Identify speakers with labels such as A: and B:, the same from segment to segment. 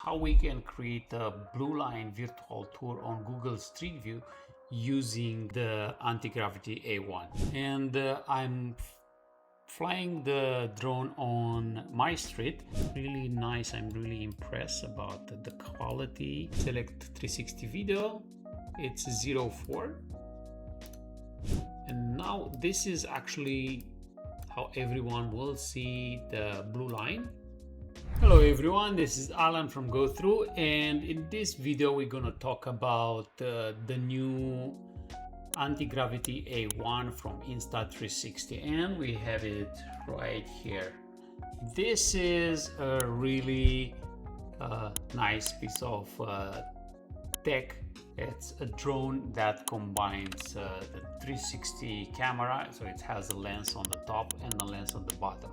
A: how we can create a blue line virtual tour on Google Street View using the Antigravity A1. And I'm flying the drone on my street. Really nice. I'm really impressed about the quality. Select 360 video. It's 04. And now this is actually how everyone will see the blue line. Hello everyone, this is Alan from Gothru, and in this video we're gonna talk about the new Antigravity A1 from Insta360, and we have it right here. This is a really nice piece of tech. It's a drone that combines the 360 camera, so it has a lens on the top and a lens on the bottom.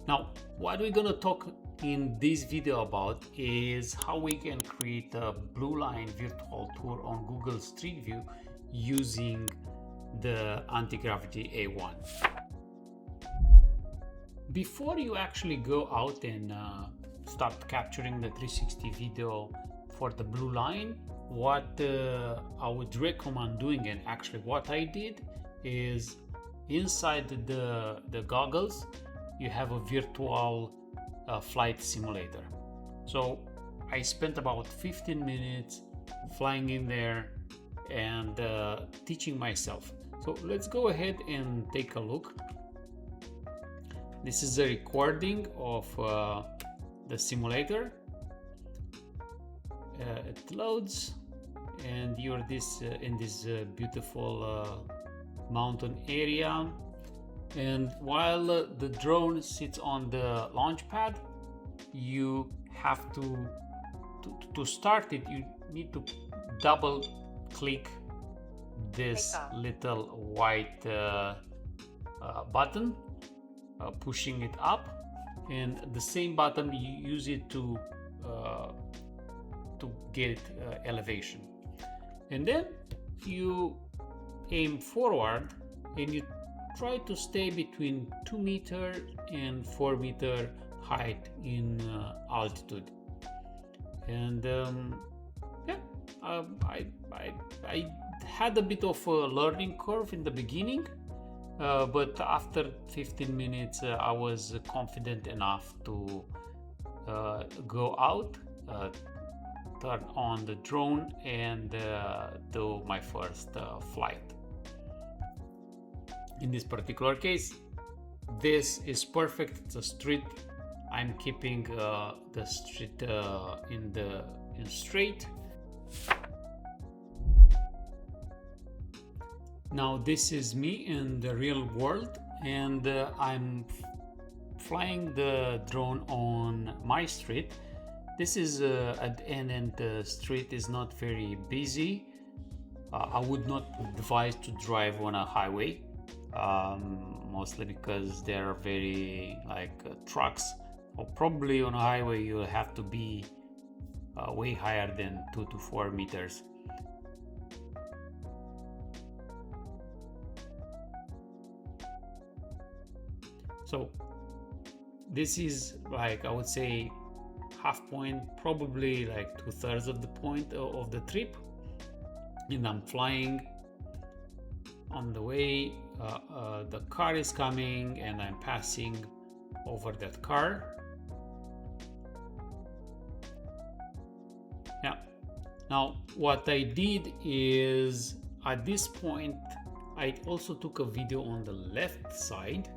A: Now, what we're gonna talk in this video about is how we can create a blue line virtual tour on Google Street View using the Antigravity A1. Before you actually go out and start capturing the 360 video for the blue line, what I would recommend doing, and actually what I did, is inside the goggles you have a virtual flight simulator. So I spent about 15 minutes flying in there and teaching myself. So let's go ahead and take a look. This is a recording of the simulator. It loads, and you're in this beautiful mountain area. And while the drone sits on the launch pad, you have to start it, you need to double click this little white button, pushing it up, and the same button you use it to get elevation. And then you aim forward and you try to stay between 2 meter and 4 meter height in altitude. And I had a bit of a learning curve in the beginning, but after 15 minutes I was confident enough to go out, turn on the drone, and do my first flight. In this particular case, this is perfect. It's a street. I'm keeping the street in straight. Now this is me in the real world, and I'm flying the drone on my street. This is at the end, and the street is not very busy. I would not advise to drive on a highway, mostly because there are very trucks, or probably on a highway you'll have to be way higher than 2 to 4 meters. So this is I would say half point, probably 2/3 of the point of the trip, and I'm flying. On the way, the car is coming and I'm passing over that car. Yeah. Now what I did is, at this point I also took a video on the left side,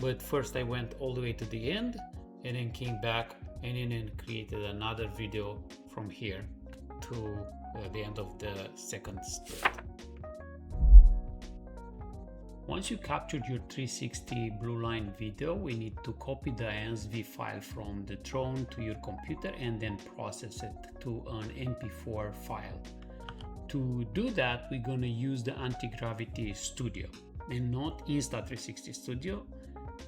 A: but first I went all the way to the end and then came back and then created another video from here to the end of the second step. Once you captured your 360 blue line video, we need to copy the INSV file from the drone to your computer and then process it to an MP4 file. To do that, we're going to use the Antigravity Studio and not Insta360 Studio.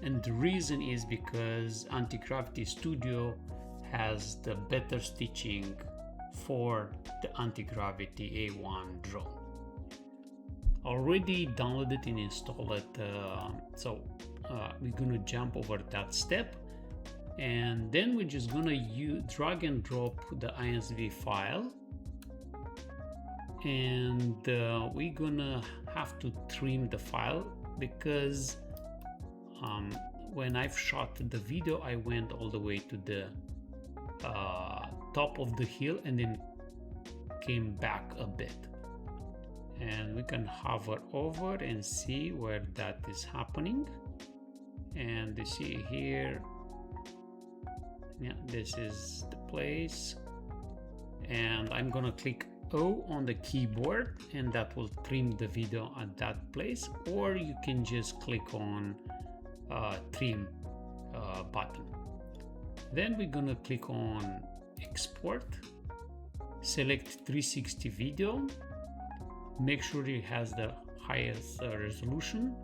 A: And the reason is because Antigravity Studio has the better stitching for the Antigravity A1 drone. Already downloaded and installed it, so we're gonna jump over that step and then we're just gonna drag and drop the INSV file, and we're gonna have to trim the file because when I've shot the video, I went all the way to the top of the hill and then came back a bit, and we can hover over and see where that is happening. And you see here, yeah, this is the place, and I'm gonna click O on the keyboard and that will trim the video at that place, or you can just click on trim button. Then we're gonna click on export, select 360 video, make sure it has the highest resolution,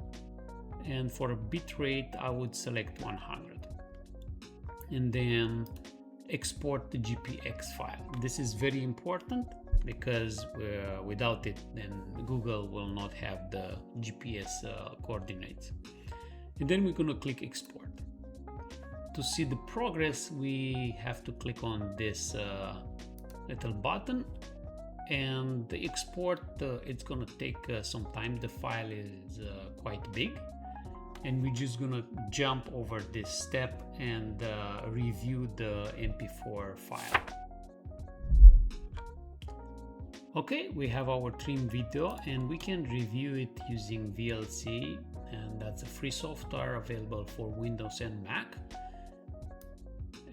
A: and for a bit rate I would select 100, and then export the GPX file. This is very important because without it then Google will not have the GPS coordinates. And then we're going to click export. To see the progress, we have to click on this little button, and the export it's going to take some time. The file is quite big, and we're just going to jump over this step and review the MP4 file. Okay, we have our trim video and we can review it using VLC, and that's a free software available for Windows and Mac,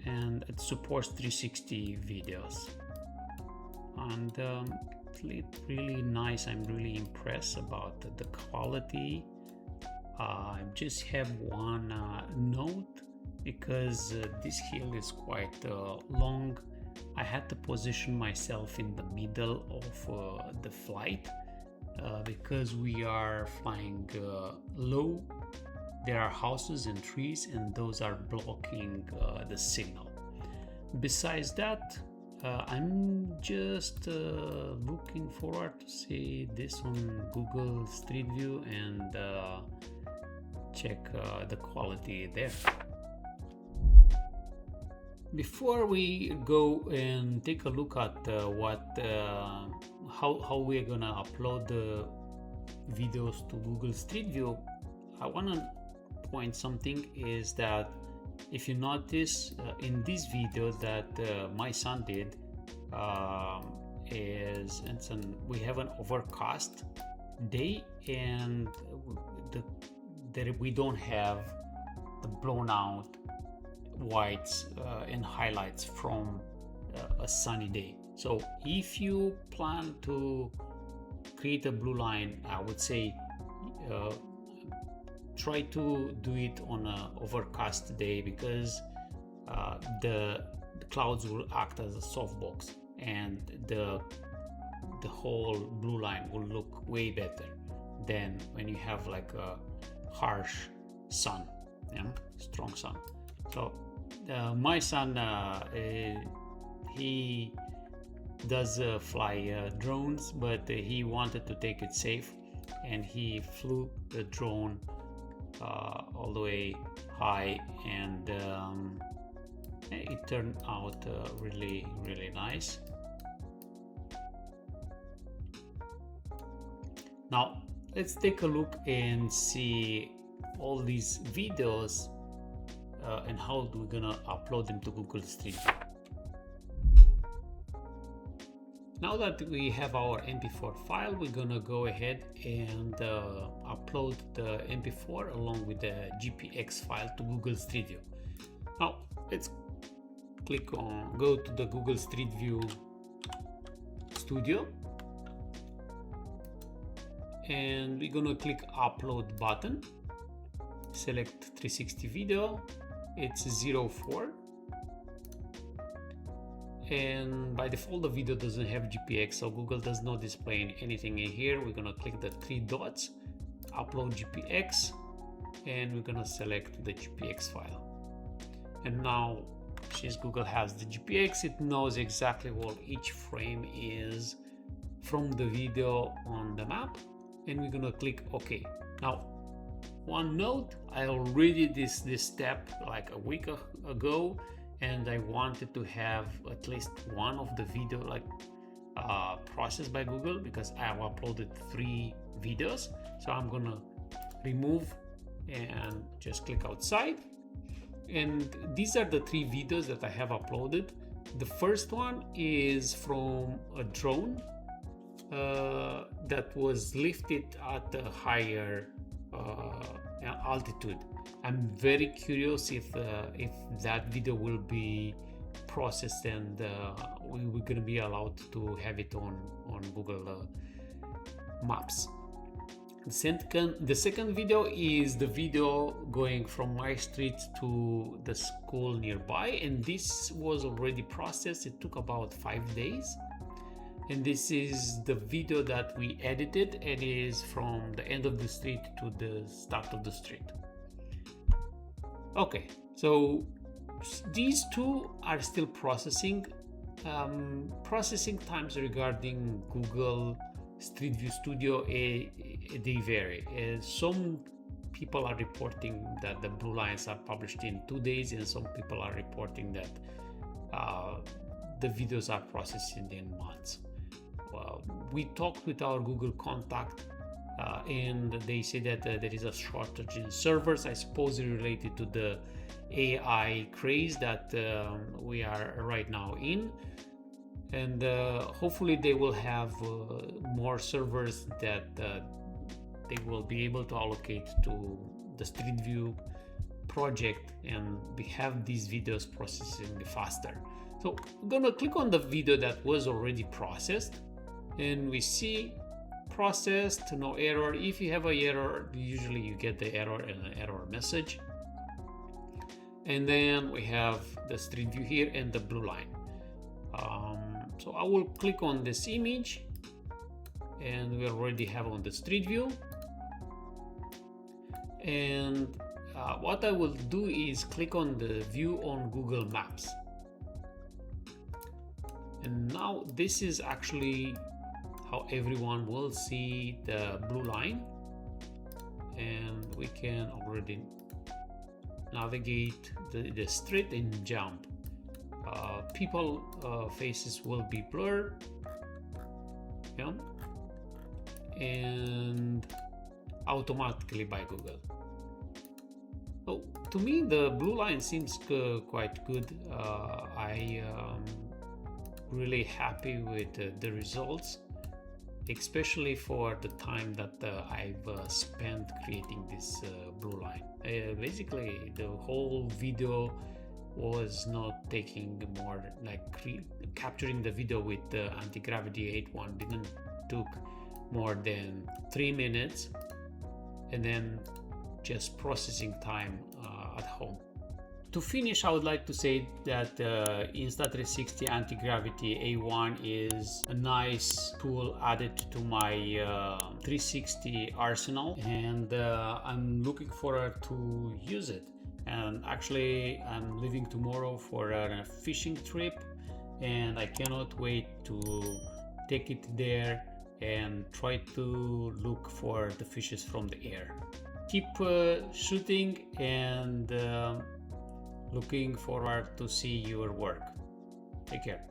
A: and it supports 360 videos, and it's really nice. I'm really impressed about the quality. I just have one note, because this hill is quite long. I had to position myself in the middle of the flight because we are flying low. There are houses and trees, and those are blocking the signal. Besides that, I'm just looking forward to see this on Google Street View and check the quality there. Before we go and take a look at how we're gonna upload the videos to Google Street View, I want to point something is that if you notice in this video that my son did, we have an overcast day, and we don't have the blown out whites and highlights from a sunny day. So if you plan to create a blue line, I would say try to do it on an overcast day, because the clouds will act as a softbox, and the whole blue line will look way better than when you have like a harsh sun, strong sun. So my son, he does fly drones, but he wanted to take it safe, and he flew the drone all the way high, and it turned out really nice. Now let's take a look and see all these videos and how we're gonna upload them to Google Street View. Now that we have our MP4 file, we're gonna go ahead and upload the MP4 along with the GPX file to Google Street View. Now let's go to the Google Street View Studio, and we're gonna click upload button, select 360 video, it's 04, and by default the video doesn't have GPX, so Google does not display anything in here. We're gonna click the three dots, upload GPX, and we're gonna select the GPX file. And now, since Google has the GPX, it knows exactly what each frame is from the video on the map, and we're gonna click OK. Now one note, I already did this step like a week ago, and I wanted to have at least one of the video like processed by Google because I have uploaded 3 videos. So I'm gonna remove and just click outside, and these are the 3 videos that I have uploaded. The first one is from a drone that was lifted at a higher altitude. I'm very curious if that video will be processed and we're going to be allowed to have it on Google Maps. The second video is the video going from my street to the school nearby, and this was already processed. It took about 5 days. And this is the video that we edited. It is from the end of the street to the start of the street. Okay, so these 2 are still processing. Processing times regarding Google Street View Studio, they vary. Some people are reporting that the blue lines are published in 2 days, and some people are reporting that the videos are processed in months. We talked with our Google contact and they say that there is a shortage in servers. I suppose related to the AI craze that we are right now in, and hopefully they will have more servers that they will be able to allocate to the Street View project, and we have these videos processing faster. So I'm gonna click on the video that was already processed, and we see processed, no error. If you have an error, usually you get the error and an error message. And then we have the Street View here and the blue line. So I will click on this image, and we already have on the Street View. And what I will do is click on the view on Google Maps. And now this is actually how everyone will see the blue line, and we can already navigate the street and jump. People faces will be blurred, yeah, and automatically by Google. So to me the blue line seems quite good. I really happy with the results, especially for the time that I've spent creating this blue line. Basically the whole video was not taking more, like capturing the video with the Antigravity A1 didn't took more than 3 minutes, and then just processing time at home. To finish, I would like to say that Insta360 Antigravity A1 is a nice tool added to my 360 arsenal, and I'm looking forward to use it. And actually I'm leaving tomorrow for a fishing trip, and I cannot wait to take it there and try to look for the fishes from the air. Keep shooting, and looking forward to see your work. Take care.